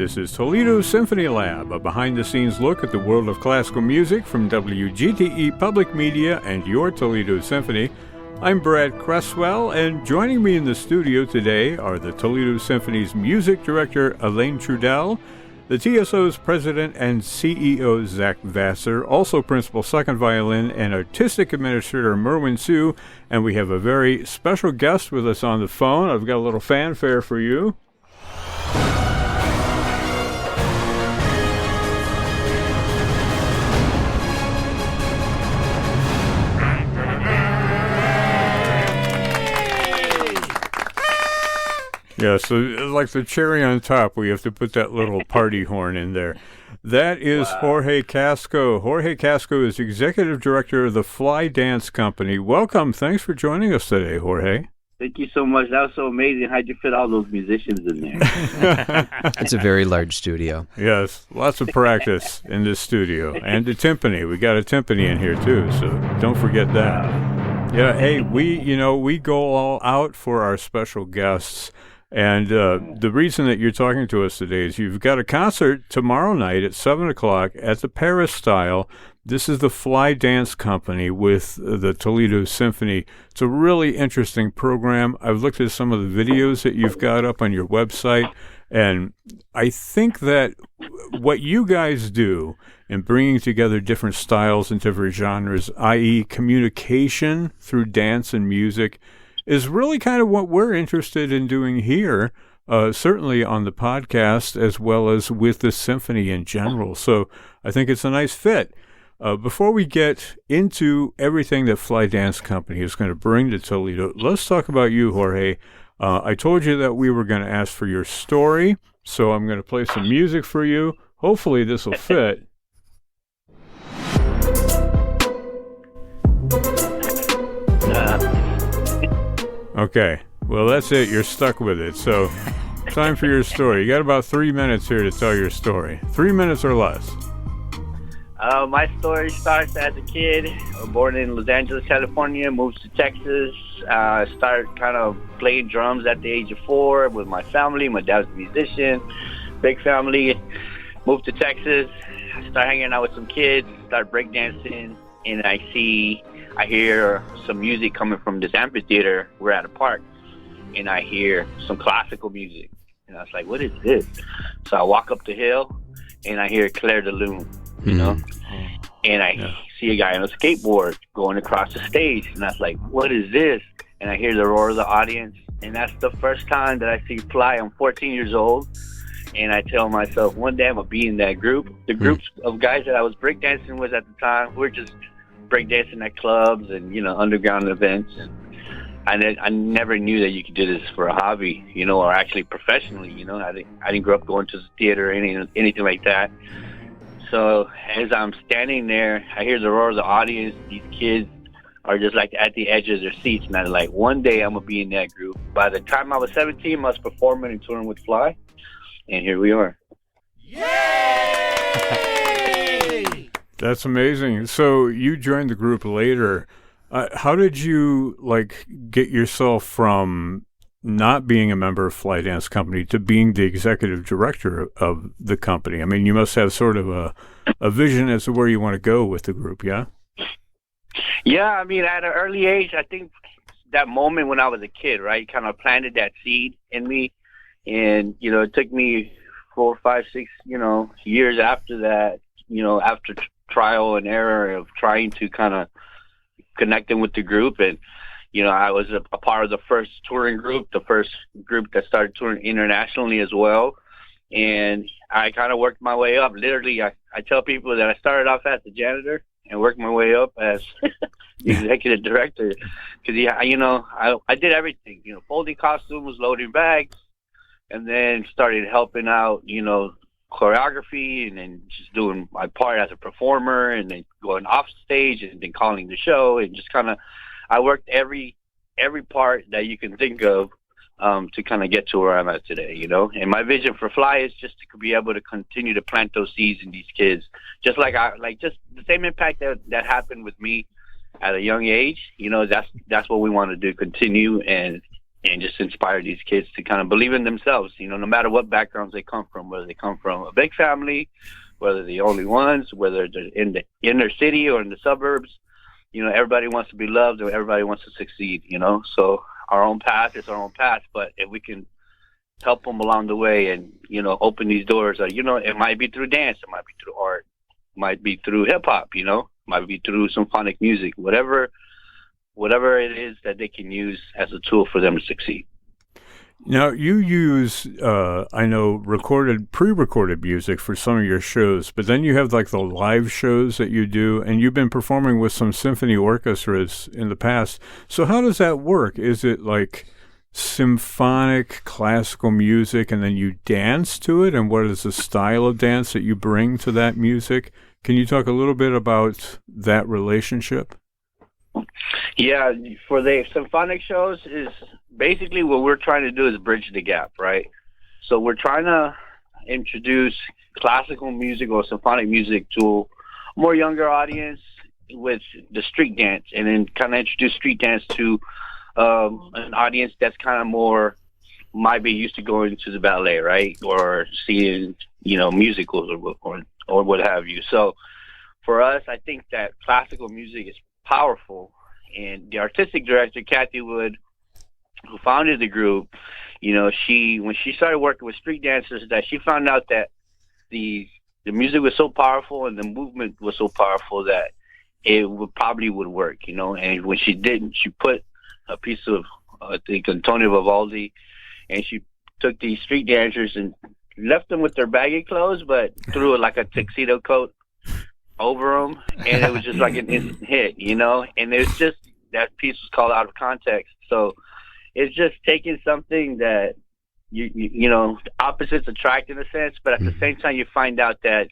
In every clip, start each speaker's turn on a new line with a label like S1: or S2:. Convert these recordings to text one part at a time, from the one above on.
S1: This is Toledo Symphony Lab, a behind-the-scenes look at the world of classical music from WGTE Public Media and your Toledo Symphony. I'm Brad Cresswell, and joining me in the studio today are the Toledo Symphony's music director, Elaine Trudell, the TSO's president and CEO, Zach Vassar, also principal second violin and artistic administrator, Merwin Sue, and we have a very special guest with us on the phone. I've got a little fanfare for you. Yeah, so like the cherry on top, we have to put that little party horn in there. That is Jorge Casco. Jorge Casco is executive director of the Fly Dance Company. Welcome. Thanks for joining us today, Jorge.
S2: Thank you so much. That was so amazing. How'd you fit all those musicians in there?
S3: It's a very large studio.
S1: Yes, lots of practice in this studio. And the timpani. We got a timpani in here, too, so don't forget that. Yeah, hey, we go all out for our special guests. And the reason that you're talking to us today is you've got a concert tomorrow night at 7 o'clock at the Paris Style. This is the Fly Dance Company with the Toledo Symphony. It's a really interesting program. I've looked at some of the videos that you've got up on your website, and I think that what you guys do in bringing together different styles and different genres, i.e. communication through dance and music, is really kind of what we're interested in doing here, certainly on the podcast as well as with the symphony in general. So I think it's a nice fit. Before we get into everything that Fly Dance Company is going to bring to Toledo, let's talk about you, Jorge. I told you that we were going to ask for your story, so I'm going to play some music for you. Hopefully this will fit. Okay, well, that's it. You're stuck with it. So, time for your story. You got about 3 minutes here to tell your story. 3 minutes or less.
S2: My story starts as a kid. Born in Los Angeles, California, moved to Texas. Started kind of playing drums at the age of 4 with my family. My dad's a musician, big family. Moved to Texas. I started hanging out with some kids, started breakdancing, and I hear some music coming from this amphitheater. We're at a park, and I hear some classical music. And I was like, what is this? So I walk up the hill, and I hear Claire de Lune, you know? And I see a guy on a skateboard going across the stage. And I was like, what is this? And I hear the roar of the audience. And that's the first time that I see Fly. I'm 14 years old. And I tell myself, one day I'm going to be in that group. The groups of guys that I was breakdancing with at the time, we're just breakdancing at clubs and, underground events. And I never knew that you could do this for a hobby, or actually professionally, I didn't grow up going to the theater or anything like that. So as I'm standing there, I hear the roar of the audience. These kids are just like at the edge of their seats. And I'm like, one day I'm going to be in that group. By the time I was 17, I was performing and touring with Fly. And here we are.
S1: Yay! That's amazing. So you joined the group later. How did you get yourself from not being a member of Fly Dance Company to being the executive director of the company? I mean, you must have sort of a vision as to where you want to go with the group, yeah?
S2: Yeah, I mean, at an early age, I think that moment when I was a kid, right, kind of planted that seed in me. And, it took me 4, 5, 6, years after that, after trial and error of trying to kind of connecting with the group. And I was a part of the first touring group, the first group that started touring internationally as well. And I kind of worked my way up. Literally, I tell people that I started off as the janitor and worked my way up as the executive director. Because, I did everything, folding costumes, loading bags, and then started helping out, choreography, and then just doing my part as a performer, and then going off stage, and then calling the show, and just kind of, I worked every part that you can think of to kind of get to where I'm at today, And my vision for Fly is just to be able to continue to plant those seeds in these kids, just just the same impact that happened with me at a young age. That's what we want to do, continue and and just inspire these kids to kind of believe in themselves, no matter what backgrounds they come from, whether they come from a big family, whether they're the only ones, whether they're in the inner city or in the suburbs. Everybody wants to be loved and everybody wants to succeed, So our own path is our own path, but if we can help them along the way and, open these doors, it might be through dance, it might be through art, it might be through hip hop, it might be through symphonic music, whatever it is that they can use as a tool for them to succeed.
S1: Now, you use, I know, pre-recorded music for some of your shows, but then you have like the live shows that you do, and you've been performing with some symphony orchestras in the past. So how does that work? Is it like symphonic classical music and then you dance to it? And what is the style of dance that you bring to that music? Can you talk a little bit about that relationship?
S2: Yeah, for the symphonic shows is basically what we're trying to do is bridge the gap, right? So we're trying to introduce classical music or symphonic music to a more younger audience with the street dance, and then kind of introduce street dance to an audience that's kind of more might be used to going to the ballet, right, or seeing musicals or what have you. So for us, I think that classical music is powerful, and the artistic director Kathy Wood, who founded the group, when she started working with street dancers, that she found out that the music was so powerful and the movement was so powerful that it probably would work, and when she didn't, she put a piece of I think Antonio Vivaldi, and she took these street dancers and left them with their baggy clothes but threw like a tuxedo coat over them, and it was just like an instant hit, and it's just, that piece was called Out of Context. So it's just taking something that opposites attract in a sense, but at the same time you find out that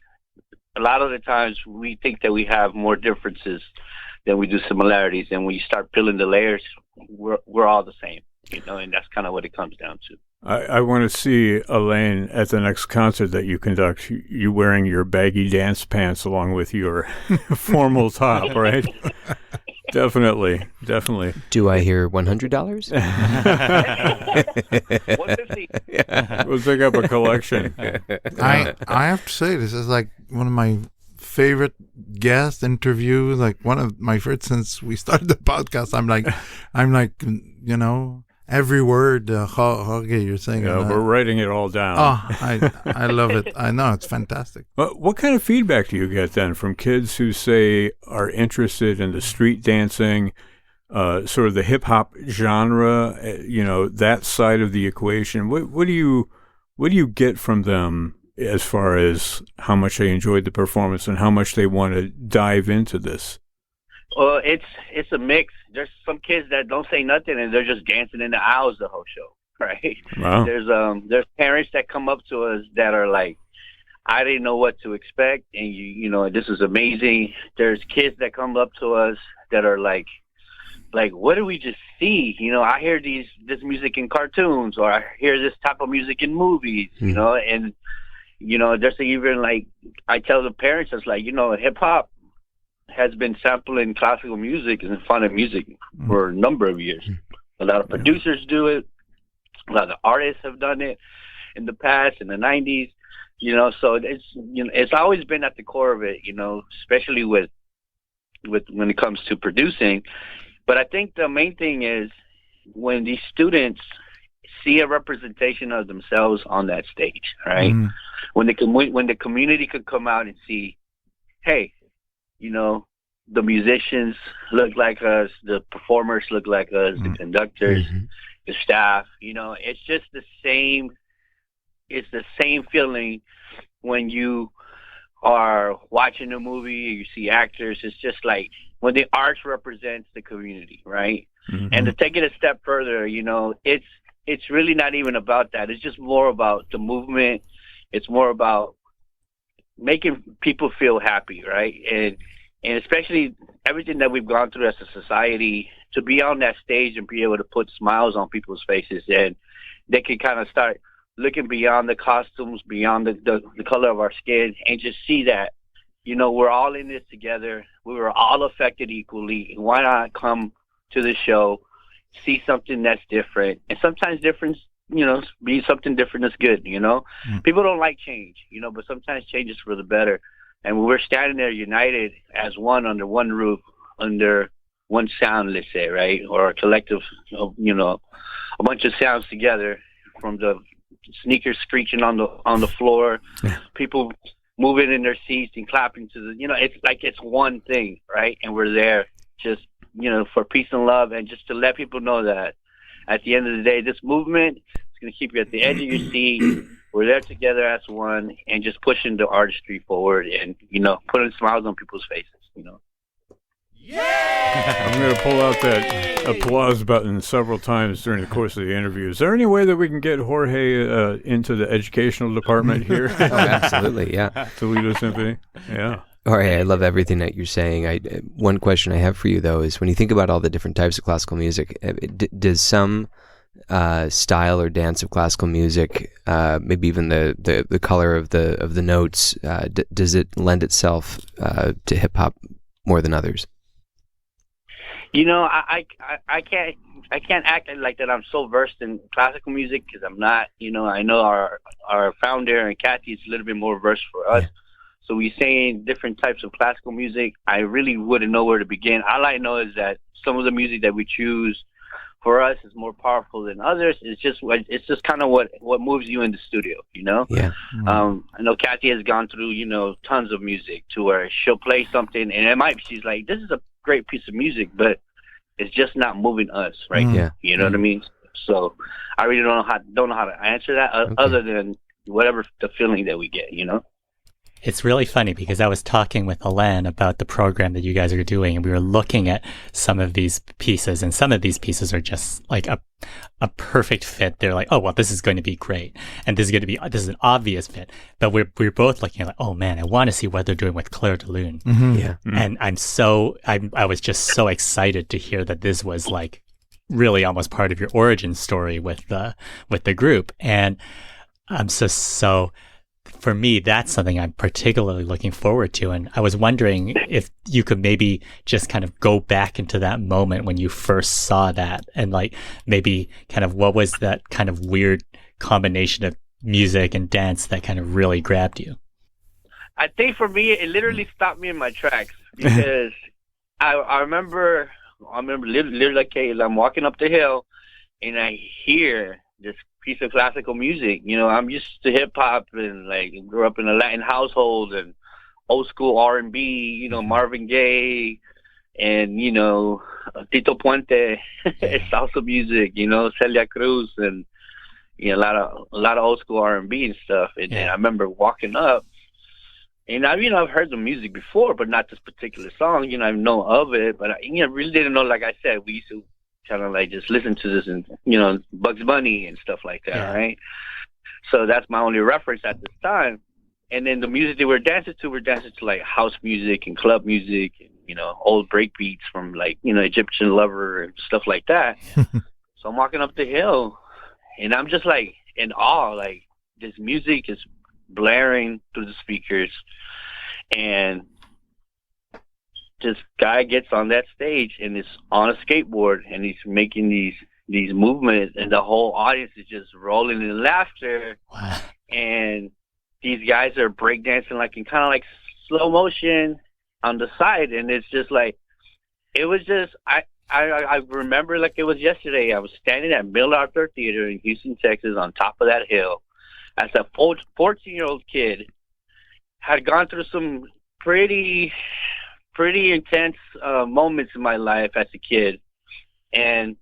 S2: a lot of the times we think that we have more differences than we do similarities, and when you start peeling the layers, we're all the same, and that's kind of what it comes down to.
S1: I want to see Elaine at the next concert that you conduct, you wearing your baggy dance pants along with your formal top, right? Definitely.
S3: Do I hear $100?
S2: $150.
S1: We'll pick up a collection.
S4: I have to say, this is like one of my favorite guest interviews, like one of my favorite since we started the podcast. I'm like, every word, Jorge, you're saying.
S1: Yeah, we're writing it all down.
S4: Oh, I love it. I know, it's fantastic.
S1: What kind of feedback do you get then from kids who say are interested in the street dancing, sort of the hip hop genre, that side of the equation? What do you get from them as far as how much they enjoyed the performance and how much they want to dive into this?
S2: Well, it's a mix. There's some kids that don't say nothing and they're just dancing in the aisles the whole show, right?
S1: Wow.
S2: There's parents that come up to us that are like, I didn't know what to expect, and this is amazing. There's kids that come up to us that are like, what did we just see? I hear this music in cartoons, or I hear this type of music in movies, and there's even like, I tell the parents, it's like, hip hop has been sampling classical music and symphonic music for a number of years. A lot of producers do it. A lot of artists have done it in the past, in the 90s. So it's always been at the core of it, especially with when it comes to producing. But I think the main thing is when these students see a representation of themselves on that stage, right? When the community could come out and see, hey, the musicians look like us, the performers look like us, the conductors, the staff, it's just the same. It's the same feeling when you are watching a movie, you see actors. It's just like when the arts represents the community, right? And to take it a step further, it's really not even about that. It's just more about the movement. It's more about making people feel happy, right? And especially everything that we've gone through as a society, to be on that stage and be able to put smiles on people's faces, and they can kind of start looking beyond the costumes, beyond the color of our skin, and just see that, we're all in this together. We were all affected equally. Why not come to the show see something that's different. And sometimes difference, be something different is good, People don't like change, but sometimes change is for the better. And when we're standing there united as one under one roof, under one sound, let's say, right? Or a collective, a bunch of sounds together, from the sneakers screeching on the floor, people moving in their seats and clapping to the, it's like it's one thing, right? And we're there just, for peace and love, and just to let people know that at the end of the day, this movement is going to keep you at the edge of your seat. We're there together as one, and just pushing the artistry forward, and putting smiles on people's faces.
S1: I'm going to pull out that applause button several times during the course of the interview. Is there any way that we can get Jorge into the educational department here?
S3: Oh, absolutely, yeah.
S1: Toledo Symphony, yeah.
S3: Jorge, I love everything that you're saying. One question I have for you, though, is when you think about all the different types of classical music, does some style or dance of classical music, maybe even the color of the notes, does it lend itself to hip hop more than others?
S2: I can't act like that. I'm so versed in classical music because I'm not. I know our founder and Kathy is a little bit more versed for us. Yeah. So we saying different types of classical music. I really wouldn't know where to begin. All I know is that some of the music that we choose for us is more powerful than others. It's just kind of what moves you in the studio, Yeah. Mm-hmm. I know Kathy has gone through, tons of music to where she'll play something and she's like, this is a great piece of music, but it's just not moving us, right?
S3: Mm-hmm. Yeah.
S2: You know what I mean? So I really don't know how to answer that other than whatever the feeling that we get,
S5: It's really funny because I was talking with Alain about the program that you guys are doing, and we were looking at some of these pieces, and some of these pieces are just like a perfect fit. They're like, oh, well, this is going to be great. And this is an obvious fit. But we're both looking at like, oh man, I want to see what they're doing with Clair de Lune.
S3: Mm-hmm. Yeah.
S5: And I was just so excited to hear that this was like really almost part of your origin story with the group. And I'm so for me, that's something I'm particularly looking forward to. And I was wondering if you could maybe just kind of go back into that moment when you first saw that, and like maybe kind of what was that kind of weird combination of music and dance that kind of really grabbed you?
S2: I think for me, it literally stopped me in my tracks because I remember literally like I'm walking up the hill and I hear this piece of classical music. I'm used to hip hop and like grew up in a Latin household and old school R&B, Marvin Gaye and, Tito Puente, salsa music, Celia Cruz and, a lot of old school R&B and stuff. And I remember walking up and I've heard the music before, but not this particular song, I know of it, but I really didn't know. Like I said, we used to kind of like just listen to this and Bugs Bunny and stuff like that, right? So that's my only reference at this time. And then the music that we're dancing to like house music and club music and old break beats from like Egyptian Lover and stuff like that. So I'm walking up the hill and I'm just like in awe, like this music is blaring through the speakers and this guy gets on that stage and is on a skateboard and he's making these movements and the whole audience is just rolling in laughter.
S5: Wow.
S2: And these guys are breakdancing like in kind of like slow motion on the side. And it's just like, it was just, I remember like it was yesterday. I was standing at Miller Arthur Theater in Houston, Texas on top of that hill as a 14-year-old kid, had gone through some pretty intense moments in my life as a kid. And,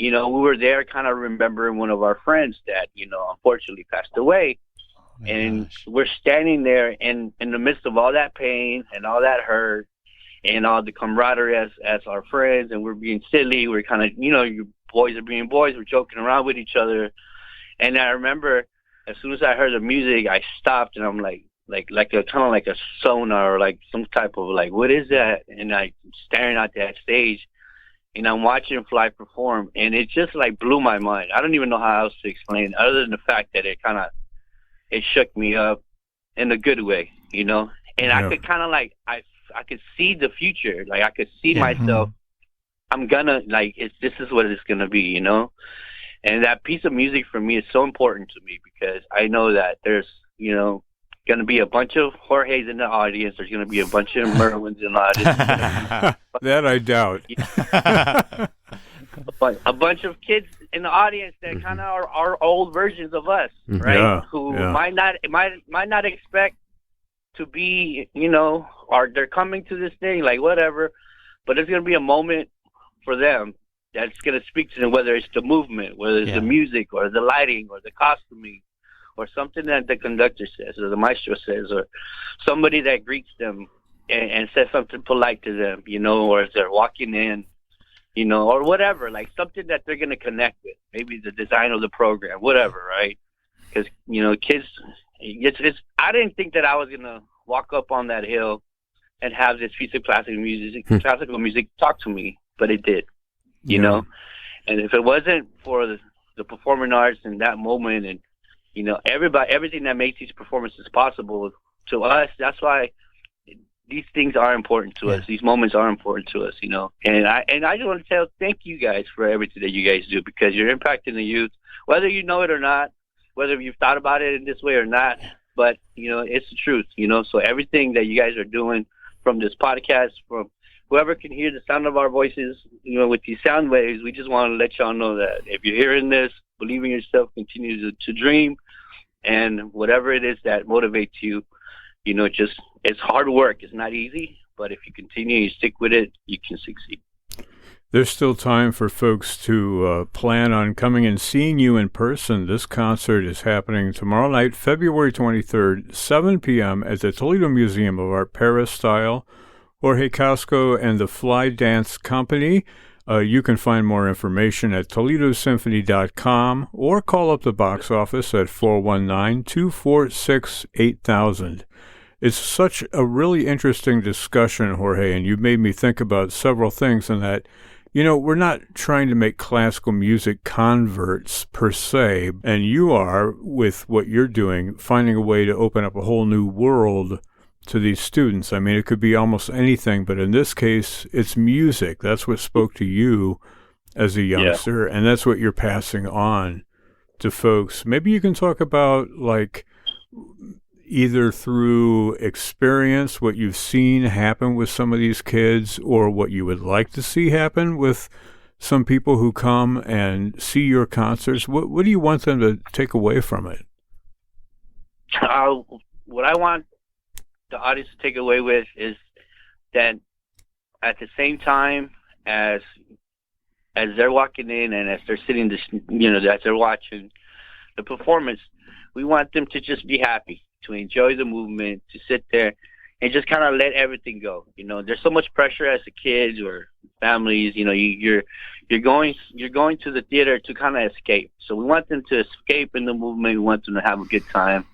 S2: we were there kind of remembering one of our friends that, unfortunately passed away. Oh and gosh. We're standing there in the midst of all that pain and all that hurt and all the camaraderie as our friends. And we're being silly. We're kind of, you boys are being boys. We're joking around with each other. And I remember as soon as I heard the music, I stopped and I'm like a kind of like a sonar or like some type of like, what is that? And I staring at that stage and I'm watching Fly perform and it just like blew my mind. I don't even know how else to explain it other than the fact that it shook me up in a good way, and I could kind of like, I could see the future. Like I could see myself I'm gonna like this is what it's gonna be, you know. And that piece of music for me is so important to me because I know that there's, you know, going to be a bunch of Jorge's in the audience. There's going to be a bunch of Merwins in the audience.
S1: That I doubt.
S2: But a bunch of kids in the audience that kind of are old versions of us, right?
S1: Yeah,
S2: Who
S1: yeah.
S2: might not expect to be, you know, or they're coming to this thing like whatever, but there's going to be a moment for them that's going to speak to them, whether it's the movement, whether it's the music or the lighting or the costuming or something that the conductor says or the maestro says or somebody that greets them and says something polite to them, you know, or as they're walking in, you know, or whatever, like something that they're going to connect with, maybe the design of the program, whatever, right? Because, you know, kids, I didn't think that I was going to walk up on that hill and have this piece of classical music talk to me, but it did. You know, and if it wasn't for the performing arts in that moment and, you know, everything that makes these performances possible to us, that's why these things are important to us. These moments are important to us, you know. And I just want to thank you guys for everything that you guys do because you're impacting the youth, whether you know it or not, whether you've thought about it in this way or not. But, you know, it's the truth, you know. So everything that you guys are doing from this podcast, from whoever can hear the sound of our voices, you know, with these sound waves, we just want to let y'all know that if you're hearing this, believe in yourself, continue to dream, and whatever it is that motivates you, you know, just it's hard work. It's not easy, but if you continue, you stick with it, you can succeed.
S1: There's still time for folks to plan on coming and seeing you in person. This concert is happening tomorrow night, February 23rd, 7 p.m. at the Toledo Museum of Art Peristyle. Jorge Casco and the Fly Dance Company. You can find more information at toledosymphony.com or call up the box office at 419-246-8000. It's such a really interesting discussion, Jorge, and you made me think about several things in that, you know, we're not trying to make classical music converts per se, and you are, with what you're doing, finding a way to open up a whole new world to these students. I mean, it could be almost anything, but in this case, it's music. That's what spoke to you as a youngster, and that's what you're passing on to folks. Maybe you can talk about, like, either through experience, what you've seen happen with some of these kids, or what you would like to see happen with some people who come and see your concerts. What do you want them to take away from it?
S2: What I want the audience to take away with is that at the same time as they're walking in and as they're sitting, you know, as they're watching the performance, we want them to just be happy, to enjoy the movement, to sit there and just kind of let everything go. You know, there's so much pressure as a kids or families. You know, you're going to the theater to kind of escape. So we want them to escape in the movement. We want them to have a good time,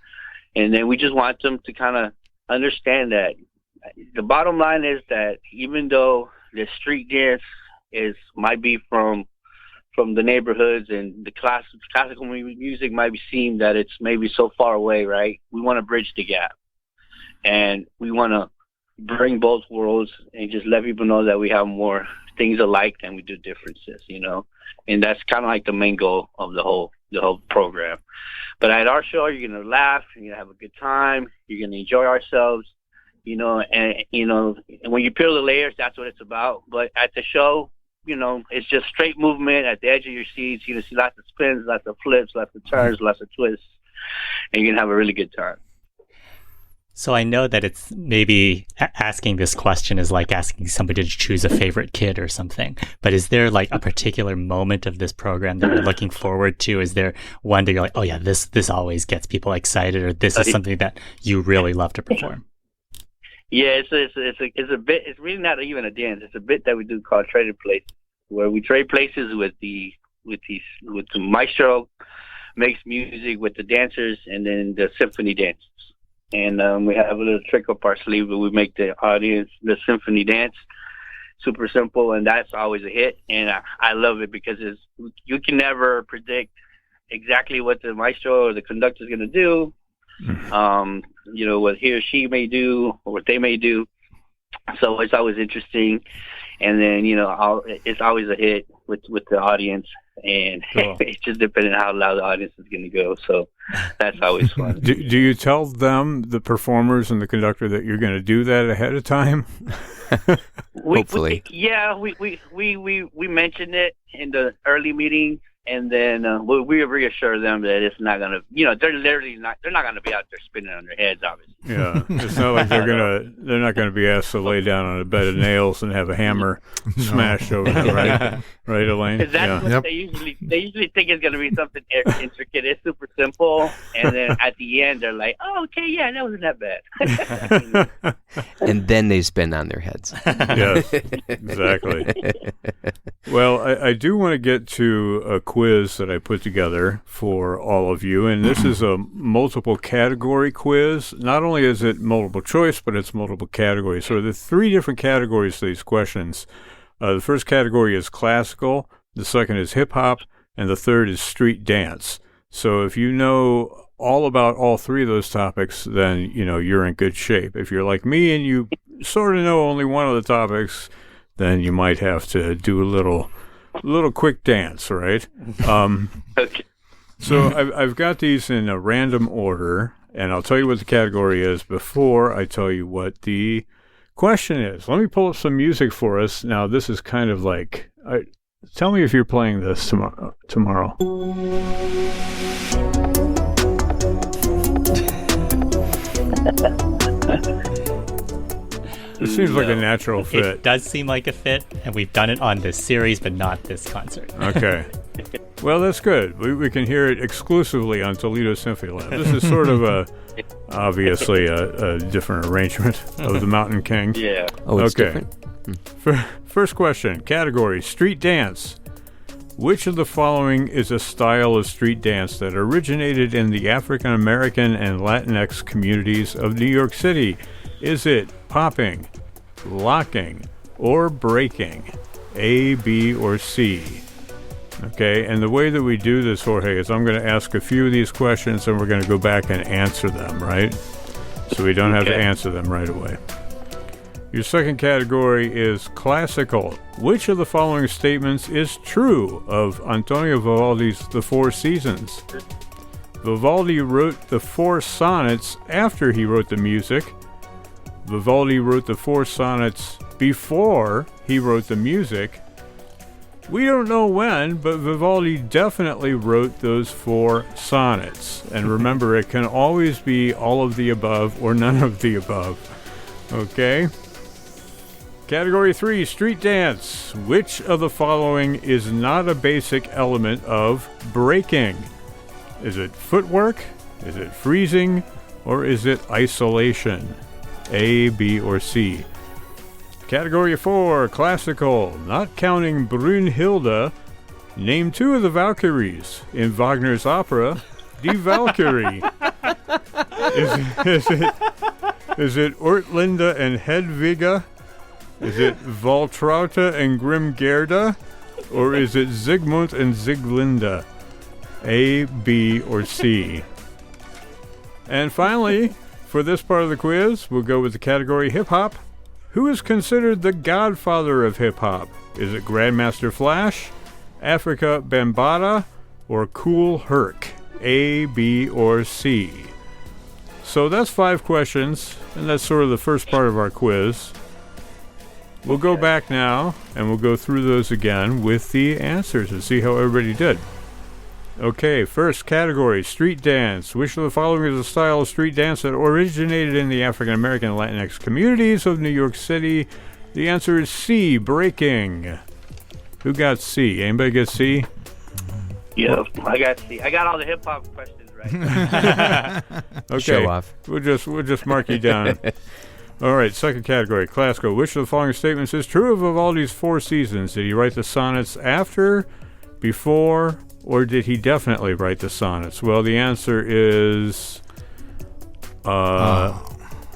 S2: and then we just want them to kind of understand that the bottom line is that even though the street dance might be from the neighborhoods and the classical music might seem that it's maybe so far away, right? We want to bridge the gap, and we want to bring both worlds and just let people know that we have more things alike than we do differences, you know. And that's kind of like the main goal of the whole program. But at our show, you're going to laugh, you're going to have a good time, you're going to enjoy ourselves, you know, and when you peel the layers, that's what it's about. But at the show, you know, it's just straight movement at the edge of your seats. You're going to see lots of spins, lots of flips, lots of turns, lots of twists, and you're going to have a really good time.
S5: So I know that it's maybe asking this question is like asking somebody to choose a favorite kid or something, but is there like a particular moment of this program that you're looking forward to? Is there one that you're like, oh yeah, this always gets people excited, or this is something that you really love to perform?
S2: Yeah, it's a bit. It's really not even a dance. It's a bit that we do called Trading Places, where we trade places with the maestro makes music with the dancers, and then the symphony dances. And we have a little trick up our sleeve where we make the audience the symphony dance. Super simple, and that's always a hit. And I love it because you can never predict exactly what the maestro or the conductor is going to do. You know, what he or she may do or what they may do. So it's always interesting. and then it's always a hit with the audience, and
S5: Cool.
S2: it's just depending on how loud the audience is going to go. So that's always fun.
S1: Do you tell them, the performers and the conductor, that you're going to do that ahead of time?
S3: Hopefully.
S2: We mentioned it in the early meeting, and then we reassure them that it's not gonna, they're not gonna be out there spinning on their heads, obviously.
S1: Yeah, it's not like they're not gonna be asked to lay down on a bed of nails and have a hammer smashed over them, right? Right, Elaine?
S2: That's what they usually think it's gonna be something intricate. It's super simple, and then at the end they're like, "Oh, okay, yeah, that wasn't that bad."
S3: And then they spin on their heads.
S1: Yes, exactly. Well, I do want to get to a quiz that I put together for all of you, and this is a multiple category quiz. Not only is it multiple choice, but it's multiple categories. So there are 3 different categories to these questions. The first category is classical, the second is hip-hop, and the third is street dance. So if you know all about all 3 of those topics, then you're in good shape. If you're like me and you sort of know only one of the topics, then you might have to do a little quick dance, right?
S2: Okay.
S1: So I've got these in a random order, and I'll tell you what the category is before I tell you what the question is. Let me pull up some music for us. Now, this is kind of like, tell me if you're playing this tomorrow. It seems like a natural fit.
S5: It does seem like a fit, and we've done it on this series, but not this concert.
S1: Okay. Well, that's good. We can hear it exclusively on Toledo Symphony Lab. This is sort of obviously a different arrangement of the Mountain King.
S2: Yeah.
S3: Oh, it's
S1: Okay.
S3: different?
S1: First question, category, street dance. Which of the following is a style of street dance that originated in the African American and Latinx communities of New York City? Is it popping, locking, or breaking? A, B, or C? Okay, and the way that we do this, Jorge, is I'm going to ask a few of these questions and we're going to go back and answer them, right? So we don't have to answer them right away. Your second category is classical. Which of the following statements is true of Antonio Vivaldi's The Four Seasons? Vivaldi wrote the 4 sonnets after he wrote the music. Vivaldi wrote the 4 sonnets before he wrote the music. We don't know when, but Vivaldi definitely wrote those 4 sonnets. And remember, it can always be all of the above or none of the above. Okay? Category 3, street dance. Which of the following is not a basic element of breaking? Is it footwork? Is it freezing? Or is it isolation? A, B, or C? Category 4, classical. Not counting Brünnhilde, name 2 of the Valkyries in Wagner's opera, Die Valkyrie. Is it Ortlinde and Hedwiga? Is it Waltraute and Grimgerda? Or is it Zygmunt and Sieglinde? A, B, or C? And finally, for this part of the quiz, we'll go with the category hip-hop. Who is considered the godfather of hip-hop? Is it Grandmaster Flash, Africa Bambaataa, or Kool Herc? A, B, or C? So that's 5 questions, and that's sort of the first part of our quiz. We'll go back now, and we'll go through those again with the answers and see how everybody did. Okay, first category, street dance. Which of the following is a style of street dance that originated in the African American and Latinx communities of New York City? The answer is C, breaking. Who got C? Anybody get C?
S2: Yeah, I got C. I got all the hip hop questions right.
S1: Okay,
S3: Show off.
S1: We'll just mark you down. All right, second category, classical. Which of the following statements is true of Vivaldi's 4 Seasons? Did he write the sonnets after, before, or did he definitely write the sonnets? Well, the answer is,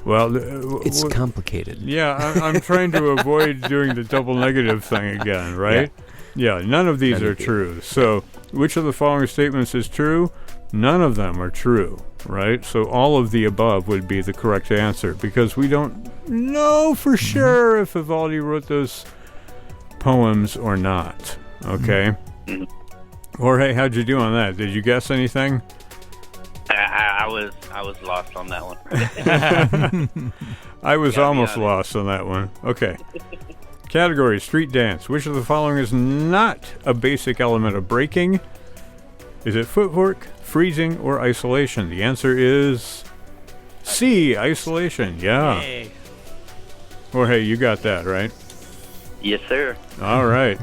S3: It's complicated.
S1: Yeah, I'm trying to avoid doing the double negative thing again, right? Yeah, none of these are true. So, which of the following statements is true? None of them are true, right? So all of the above would be the correct answer because we don't know for sure if Vivaldi wrote those poems or not. Okay. Jorge, how'd you do on that? Did you guess anything?
S2: I was lost on that one.
S1: I was almost lost on that one. Okay. Category, street dance. Which of the following is not a basic element of breaking? Is it footwork, freezing, or isolation? The answer is C, isolation. Yeah.
S5: Yay.
S1: Jorge, you got that, right?
S2: Yes, sir.
S1: All right.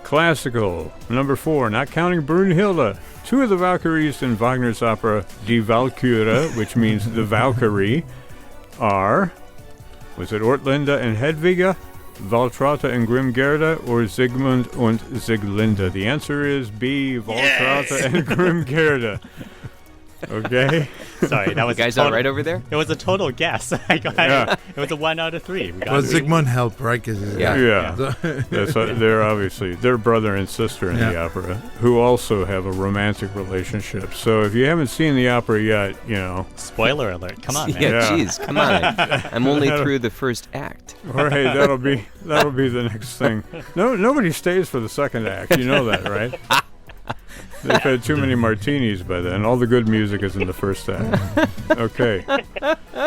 S1: Classical. Number 4, not counting Brunhilde. 2 of the Valkyries in Wagner's opera Die Walküre, which means the Valkyrie, are, was it Ortlinde and Hedwige, Waltraute and Grimgerda, or Sigmund und Sieglinde? The answer is B, Waltraute and Grimgerda. Okay.
S5: Sorry, that was
S3: You guys
S5: total,
S3: all right over there?
S5: It was a total guess.
S1: Yeah.
S5: It was a 1 out of 3. We got
S4: Well,
S5: it.
S4: Sigmund helped, right? 'Cause he's-
S1: Yeah. That's they're obviously they're brother and sister in the opera, who also have a romantic relationship. So if you haven't seen the opera yet, you know.
S5: Spoiler alert. Come on, man.
S3: Yeah,
S1: Yeah.
S3: jeez, come on. I'm only through the first act.
S1: Jorge, that'll be the next thing. No, nobody stays for the second act. You know that, right? They've had too many martinis by then. All the good music is in the first act. Okay.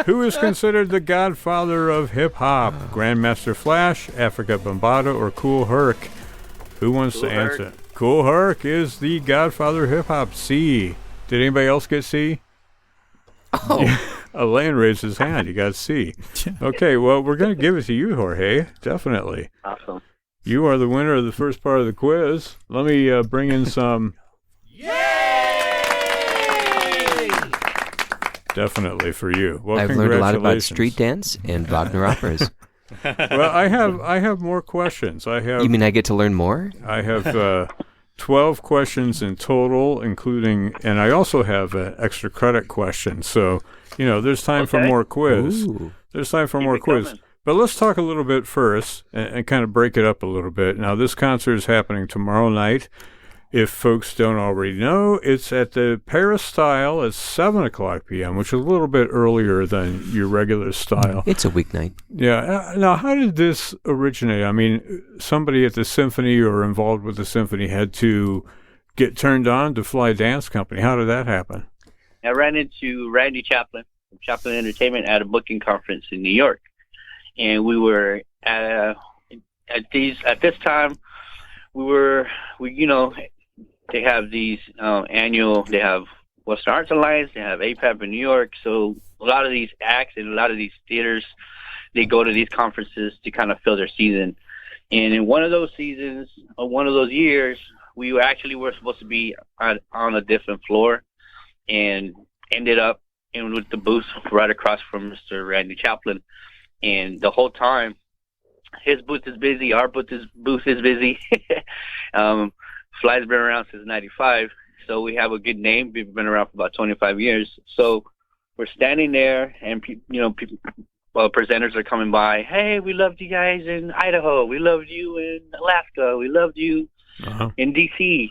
S1: Who is considered the godfather of hip-hop? Grandmaster Flash, Africa Bambaataa, or Kool Herc? Who wants
S2: Kool
S1: to
S2: Herc.
S1: answer? Kool Herc is the godfather of hip-hop. C. Did anybody else get C?
S3: Oh,
S1: Elaine raised his hand. He got C. Okay, well, we're going to give it to you, Jorge. Definitely.
S2: Awesome.
S1: You are the winner of the first part of the quiz. Let me bring in some... Definitely for you. Well,
S3: I've learned a lot about
S1: congratulations.
S3: street dance and Wagner operas.
S1: Well, I have more questions.
S3: You mean I get to learn more?
S1: I have 12 questions in total, including, and I also have extra credit questions. So, you know, there's time for
S2: Okay.
S1: more quiz.
S3: Ooh.
S1: There's time for
S2: Keep
S1: more
S2: it
S1: quiz.
S2: coming.
S1: But let's talk a little bit first and kind of break it up a little bit. Now, this concert is happening tomorrow night. If folks don't already know, it's at the Paris Style at 7 o'clock p.m., which is a little bit earlier than your regular style.
S3: It's a weeknight.
S1: Yeah. Now, how did this originate? I mean, somebody at the symphony or involved with the symphony had to get turned on to Fly Dance Company. How did that happen?
S2: I ran into Randy Chaplin from Chaplin Entertainment at a booking conference in New York, and we were at this time they have these annual. They have Western Arts Alliance. They have APAP in New York. So a lot of these acts and a lot of these theaters, they go to these conferences to kind of fill their season. And in one of those seasons, or one of those years, we were supposed to be on a different floor, and ended up in with the booth right across from Mr. Randy Chaplin. And the whole time, his booth is busy, our booth is busy. Fly's been around since '95, so we have a good name. We've been around for about 25 years. So we're standing there, and presenters are coming by. Hey, we loved you guys in Idaho. We loved you in Alaska. We loved you in DC.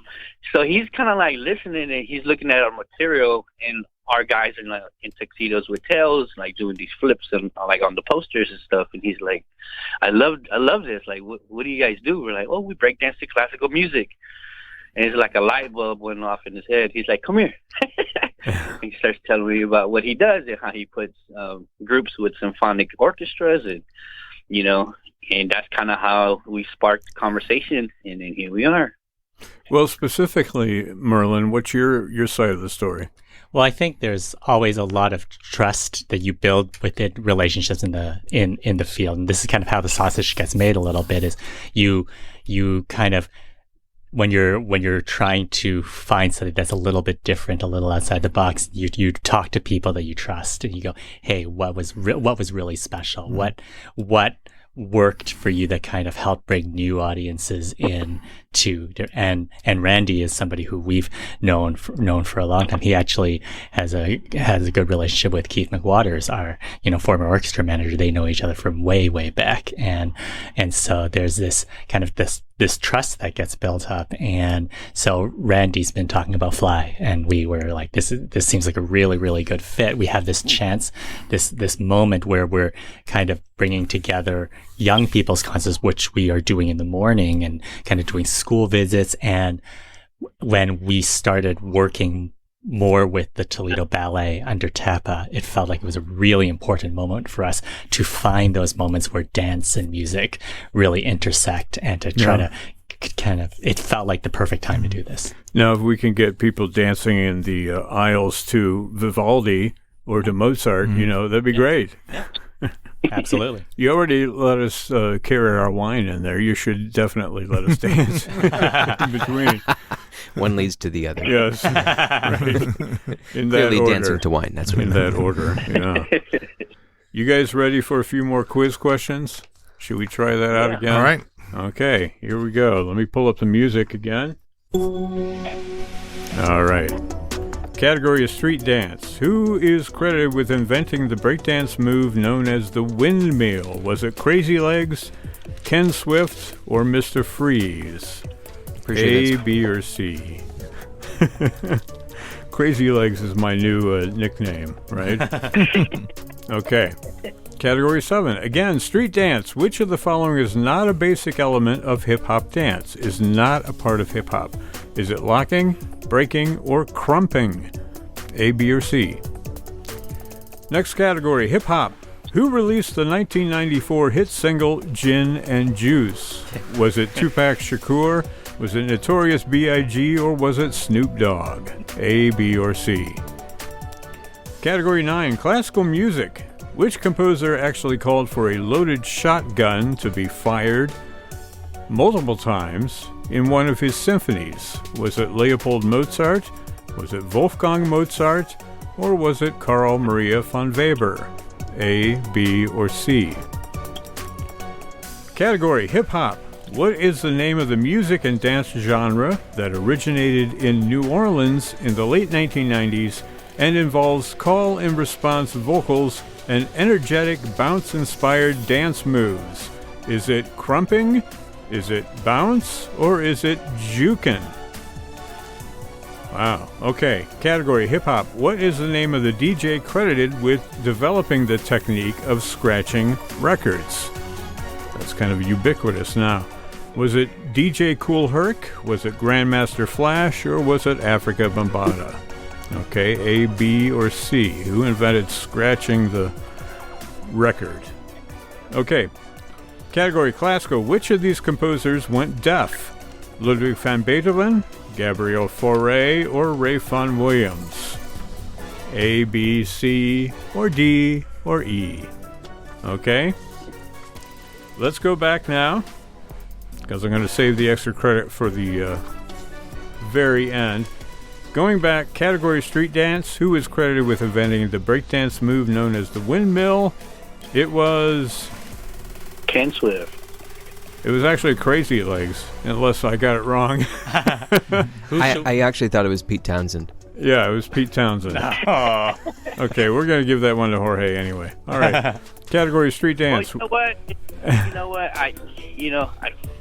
S2: So he's kind of like listening, and he's looking at our material, and our guys are in tuxedos with tails, like doing these flips and like on the posters and stuff. And he's like, I love this. Like, what do you guys do? We're like, oh, we break dance to classical music. And it's like a light bulb went off in his head. He's like, come here. He starts telling me about what he does and how he puts groups with symphonic orchestras, and and that's kind of how we sparked conversation, and then here we are.
S1: Well, specifically, Merlin, what's your side of the story?
S5: Well, I think there's always a lot of trust that you build within relationships in the field, and this is kind of how the sausage gets made a little bit. Is you kind of when you're trying to find something that's a little bit different, a little outside the box, you talk to people that you trust, and you go, hey, what was really special? Mm-hmm. What worked for you that kind of helped bring new audiences in and Randy is somebody who we've known for a long time. He actually has a good relationship with Keith McWaters, our former orchestra manager. They know each other from way back, and so there's this kind of this this trust that gets built up. And so Randy's been talking about Fly, and we were like, this seems like a really, really good fit. We have this chance, this moment where we're kind of bringing together young people's concerts, which we are doing in the morning, and kind of doing school visits. And when we started working more with the Toledo Ballet under Tapa, it felt like it was a really important moment for us to find those moments where dance and music really intersect, and to try to kind of, it felt like the perfect time to do this.
S1: Now, if we can get people dancing in the aisles to Vivaldi or to Mozart, that'd be great.
S5: Absolutely.
S1: You already let us carry our wine in there. You should definitely let us dance in between.
S3: One leads to the other.
S1: Yes. Right. In that
S3: Clearly
S1: order.
S3: dancing to wine. That's what
S1: in that order. Yeah. You guys ready for a few more quiz questions? Should we try that out again?
S4: All right.
S1: Okay, here we go. Let me pull up the music again. All right. Category is street dance. Who is credited with inventing the breakdance move known as the windmill? Was it Crazy Legs, Ken Swift, or Mr. Freeze? A, B, or C? Crazy Legs is my new nickname, right? Okay. Category 7. Again, street dance. Which of the following is not a basic element of hip-hop dance? Is not a part of hip-hop? Is it locking, breaking, or crumping? A, B, or C? Next category, hip-hop. Who released the 1994 hit single Gin and Juice? Was it Tupac Shakur? Was it Notorious B.I.G. or was it Snoop Dogg? A, B, or C? Category 9, classical music. Which composer actually called for a loaded shotgun to be fired multiple times in one of his symphonies? Was it Leopold Mozart? Was it Wolfgang Mozart? Or was it Carl Maria von Weber? A, B, or C? Category hip-hop. What is the name of the music and dance genre that originated in New Orleans in the late 1990s and involves call and response vocals and energetic bounce-inspired dance moves? Is it crumping? Is it bounce? Or is it jukin'? Wow. Okay. Category hip-hop. What is the name of the DJ credited with developing the technique of scratching records? That's kind of ubiquitous now. Was it DJ Kool Herc? Was it Grandmaster Flash? Or was it Africa Bambaataa? Okay, A, B, or C? Who invented scratching the record? Okay. Category classical. Which of these composers went deaf? Ludwig van Beethoven, Gabriel Fauré, or Ray Vaughan Williams? A, B, C, or D, or E? Okay. Let's go back now, because I'm going to save the extra credit for the very end. Going back, category street dance. Who is credited with inventing the breakdance move known as the windmill? It was
S2: Ken Swift.
S1: It was actually Crazy Legs, unless I got it wrong.
S3: I actually thought it was Pete Townsend.
S1: Yeah, it was Pete Townsend.
S5: Oh.
S1: Okay, we're going to give that one to Jorge anyway. All right. Category street dance.
S2: Well, you know what?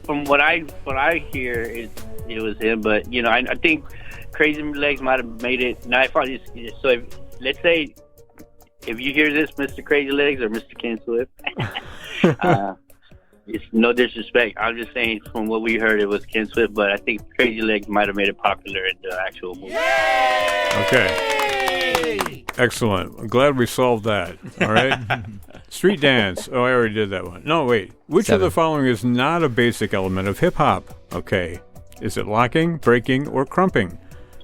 S2: From what I hear, it was him. But I think Crazy Legs might have made it. Now, let's say if you hear this, Mr. Crazy Legs or Mr. Ken Swift, it's no disrespect. I'm just saying from what we heard, it was Ken Swift. But I think Crazy Legs might have made it popular in the actual movie.
S1: Okay. Excellent. I'm glad we solved that. All right. Street dance. Oh, I already did that one. No, wait. Which
S3: 7.
S1: of the following is not a basic element of hip-hop? Okay. Is it locking, breaking, or crumping?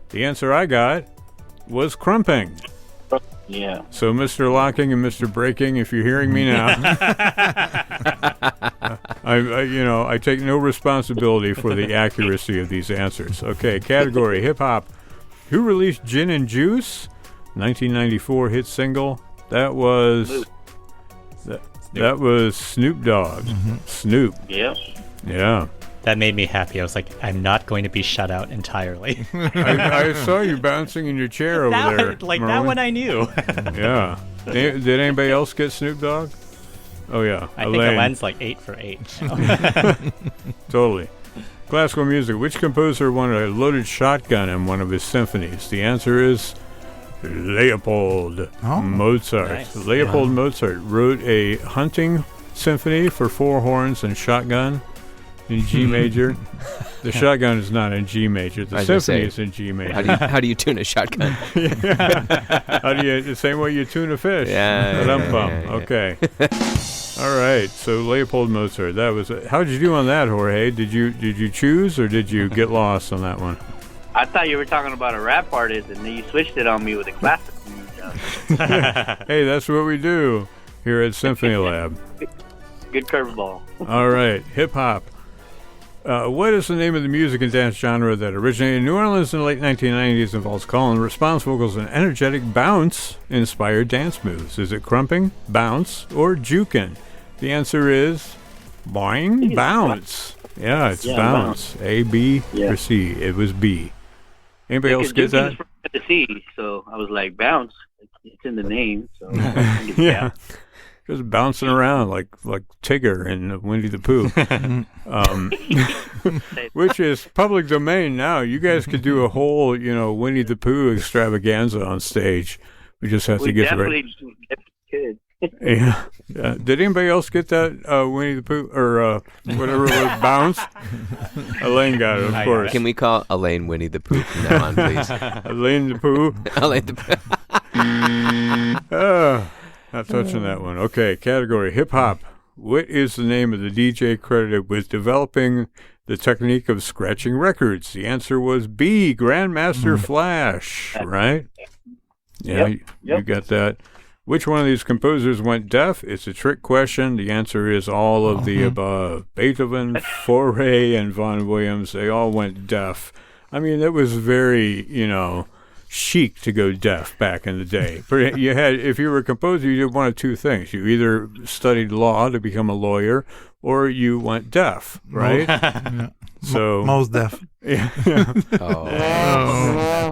S1: The answer I got was crumping.
S2: Yeah.
S1: So, Mr. Locking and Mr. Breaking, if you're hearing me now, I take no responsibility for the accuracy of these answers. Okay, category hip-hop. Who released Gin and Juice? 1994 hit single. That was Snoop Dogg. Mm-hmm. Snoop.
S2: Yep.
S1: Yeah.
S5: That made me happy. I was like, I'm not going to be shut out entirely.
S1: I saw you bouncing in your chair over there.
S5: That one I knew.
S1: Yeah. Did anybody else get Snoop Dogg? Oh, yeah.
S5: I think Elaine's like 8 for 8.
S1: Totally. Classical music. Which composer won a loaded shotgun in one of his symphonies? The answer is Leopold Mozart.
S5: Nice.
S1: Leopold Mozart wrote a hunting symphony for 4 horns and shotgun in G major. The shotgun is not in G major. The symphony is in G major.
S3: How do you tune a shotgun?
S1: How do you? The same way you tune a fish.
S3: Yeah.
S1: Okay. All right. So Leopold Mozart. That was. How did you do on that, Jorge? Did you choose or did you get lost on that one?
S2: I thought you were talking about a rap artist, and then you switched it on me with a classical music.
S1: Hey, that's what we do here at Symphony Lab.
S2: Good curveball.
S1: All right. Hip hop. What is the name of the music and dance genre that originated in New Orleans in the late 1990s, involves call and response vocals and energetic bounce-inspired dance moves? Is it crumping, bounce, or jukin'? The answer is boing, bounce. Yeah, it's bounce. A, B, or C. It was B. Anybody else get that?
S2: From the C, so I was like, bounce. It's in the name. So
S1: yeah. Just bouncing around like Tigger in Winnie the Pooh, which is public domain now. You guys could do a whole, Winnie the Pooh extravaganza on stage. We just have to get the right.
S2: Could.
S1: Yeah. Did anybody else get that Winnie the Pooh or whatever it was, bounce? Elaine got it, of course.
S3: Can we call Elaine Winnie the Pooh from now on, please?
S1: Elaine the Pooh.
S3: Elaine the Pooh.
S1: Not touching that one. Okay, category hip-hop. What is the name of the DJ credited with developing the technique of scratching records? The answer was B, Grandmaster Flash, right? Yeah, you got that. Which one of these composers went deaf? It's a trick question. The answer is all of the above. Beethoven, Fauré, and Vaughan Williams, they all went deaf. I mean, it was very, chic to go deaf back in the day. But you had, if you were a composer, you did one of two things. You either studied law to become a lawyer, or you went deaf, right?
S4: Yeah.
S1: So
S4: most deaf.
S1: Yeah.
S3: Oh.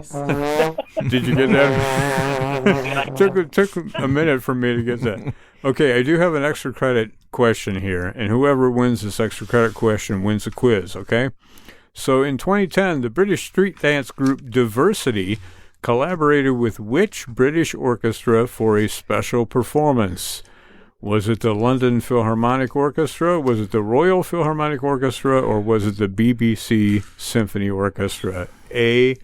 S1: Did you get that? Took a minute for me to get that. Okay, I do have an extra credit question here, and whoever wins this extra credit question wins the quiz, okay? So in 2010, the British street dance group Diversity collaborated with which British orchestra for a special performance? Was it the London Philharmonic Orchestra, was it the Royal Philharmonic Orchestra, or was it the BBC Symphony Orchestra? A,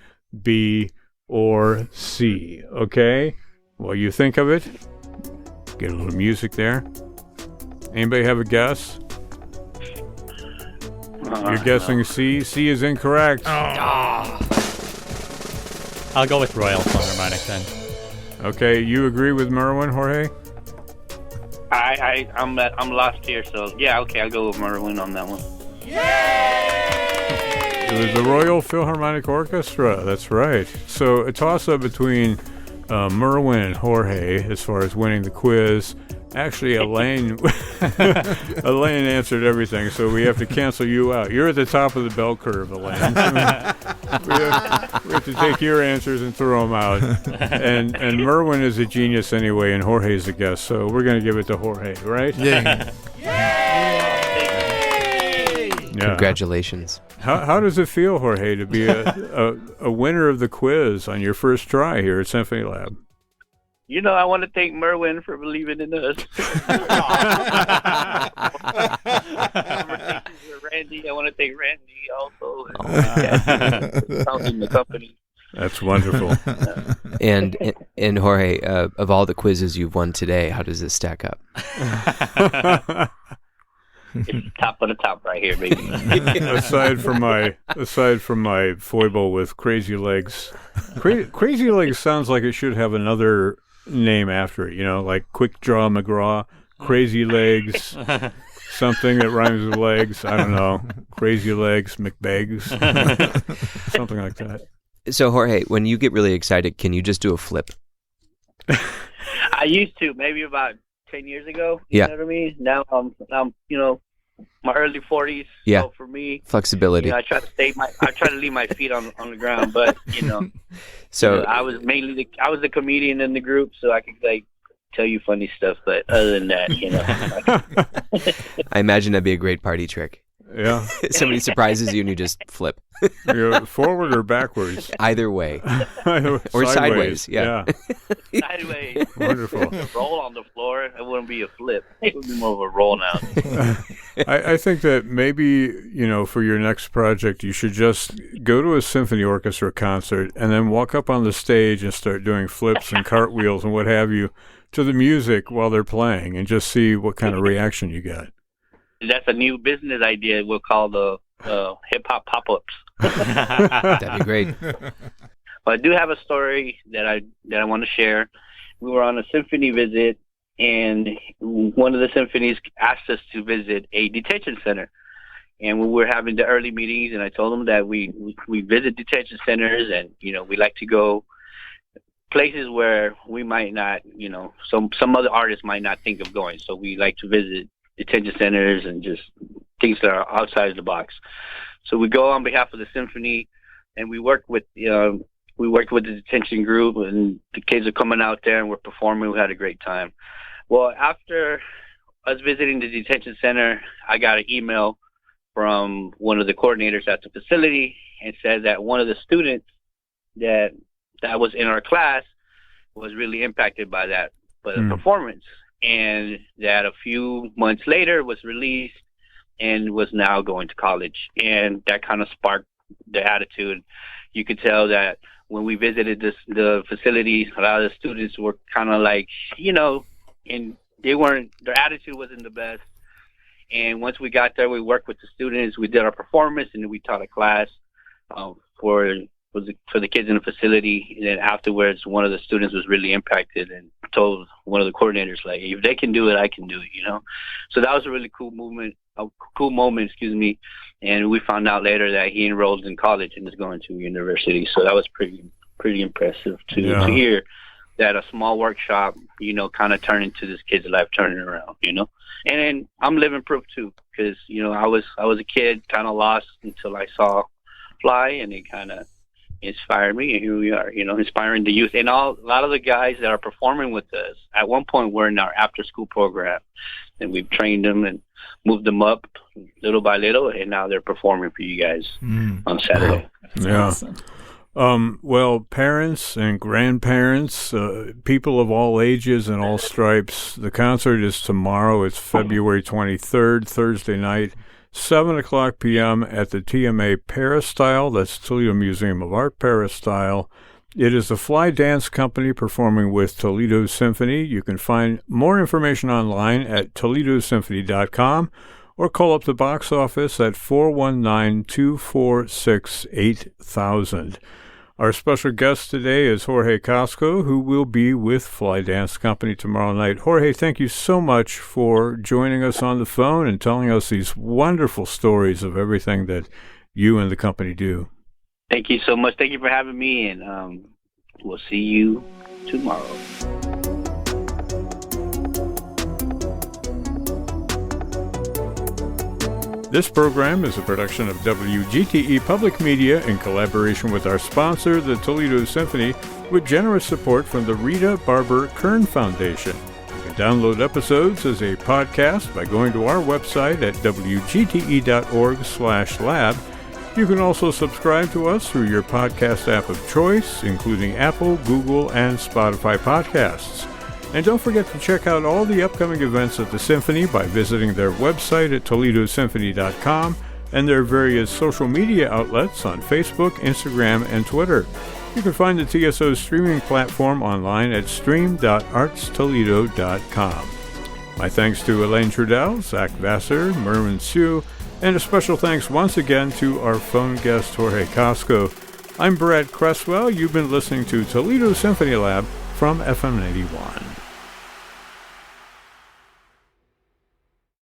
S1: B, or C? Okay? While you think of it, get a little music there. Anybody have a guess? You're guessing C. C is incorrect.
S5: I'll go with Royal Philharmonic then.
S1: Okay, you agree with Merwin, Jorge?
S2: I'm lost here, so yeah, okay, I'll go with Merwin on that one.
S1: It was the Royal Philharmonic Orchestra. That's right. So a toss-up between Merwin and Jorge as far as winning the quiz. Actually, Elaine answered everything, so we have to cancel you out. You're at the top of the bell curve, Elaine. we have to take your answers and throw them out. And Merwin is a genius anyway, and Jorge's a guest, so we're going to give it to Jorge, right?
S4: Yeah.
S3: Congratulations.
S1: How does it feel, Jorge, to be a winner of the quiz on your first try here at Symphony Lab?
S2: I want to thank Merwin for believing in us. Randy, I want to thank Randy also. Founding the company.
S1: That's wonderful.
S3: And Jorge, of all the quizzes you've won today, how does this stack up?
S2: It's top of the top right here, baby.
S1: aside from my foible with Crazy Legs, Crazy Legs sounds like it should have another name after it. Like Quick Draw McGraw, Crazy Legs, something that rhymes with legs. I don't know. Crazy Legs McBegs, something like that.
S3: So Jorge, when you get really excited, can you just do a flip?
S2: I used to, maybe about 10 years ago.
S3: Yeah.
S2: You know what I mean? Now I'm my early 40s.
S3: Yeah.
S2: So for me,
S3: Flexibility.
S2: I try to leave my feet on the ground, but
S3: So
S2: I was the comedian in the group, so I could tell you funny stuff. But other than that,
S3: I imagine that'd be a great party trick.
S1: Yeah.
S3: Somebody surprises you and you just flip.
S1: Forward or backwards?
S3: Either way.
S1: Or
S3: sideways. Yeah.
S2: Sideways.
S1: Wonderful.
S2: Roll on the floor. It wouldn't be a flip. It would be more of a roll now.
S1: I think that maybe, for your next project, you should just go to a symphony orchestra concert and then walk up on the stage and start doing flips and cartwheels and what have you to the music while they're playing and just see what kind of reaction you get.
S2: That's a new business idea we'll call the hip-hop pop-ups.
S3: That'd be great.
S2: But I do have a story that I want to share. We were on a symphony visit, and one of the symphonies asked us to visit a detention center. And we were having the early meetings, and I told them that we visit detention centers, and we like to go places where we might not, some other artists might not think of going. So we like to visit detention centers and just things that are outside of the box. So we go on behalf of the symphony, and we work with the detention group, and the kids are coming out there and we're performing. We had a great time. Well, after us visiting the detention center, I got an email from one of the coordinators at the facility and said that one of the students that was in our class was really impacted by that performance, and that a few months later was released and was now going to college. And that kind of sparked the attitude. You could tell that when we visited the facility, a lot of the students were kind of like, and their attitude wasn't the best. And once we got there, we worked with the students, we did our performance, and then we taught a class for the kids in the facility. And then afterwards, one of the students was really impacted and told one of the coordinators, like, if they can do it, I can do it, So that was a really cool moment, and we found out later that he enrolled in college and is going to university. So that was pretty impressive to hear that a small workshop, kind of turned into this kid's life turning around, And then I'm living proof too, because, I was a kid kind of lost until I saw Fly, and it kind of inspired me, and here we are, inspiring the youth. And a lot of the guys that are performing with us, at one point were in our after-school program, and we've trained them and moved them up little by little, and now they're performing for you guys on Saturday.
S1: Yeah.
S5: Awesome.
S1: Well, parents and grandparents, people of all ages and all stripes, the concert is tomorrow. It's February 23rd, Thursday night, 7:00 p.m. at the TMA Peristyle. That's Toledo Museum of Art Peristyle. It is the Fly Dance Company performing with Toledo Symphony. You can find more information online at toledosymphony.com or call up the box office at 419-246-8000. Our special guest today is Jorge Casco, who will be with Fly Dance Company tomorrow night. Jorge, thank you so much for joining us on the phone and telling us these wonderful stories of everything that you and the company do.
S2: Thank you so much. Thank you for having me, and we'll see you tomorrow.
S1: This program is a production of WGTE Public Media in collaboration with our sponsor, the Toledo Symphony, with generous support from the Rita Barber Kern Foundation. You can download episodes as a podcast by going to our website at wgte.org/lab. You can also subscribe to us through your podcast app of choice, including Apple, Google, and Spotify podcasts. And don't forget to check out all the upcoming events at the Symphony by visiting their website at toledosymphony.com and their various social media outlets on Facebook, Instagram, and Twitter. You can find the TSO streaming platform online at stream.artstoledo.com. My thanks to Elaine Trudell, Zach Vassar, Merwin Sue, and a special thanks once again to our phone guest, Jorge Casco. I'm Brad Cresswell. You've been listening to Toledo Symphony Lab from FM 91.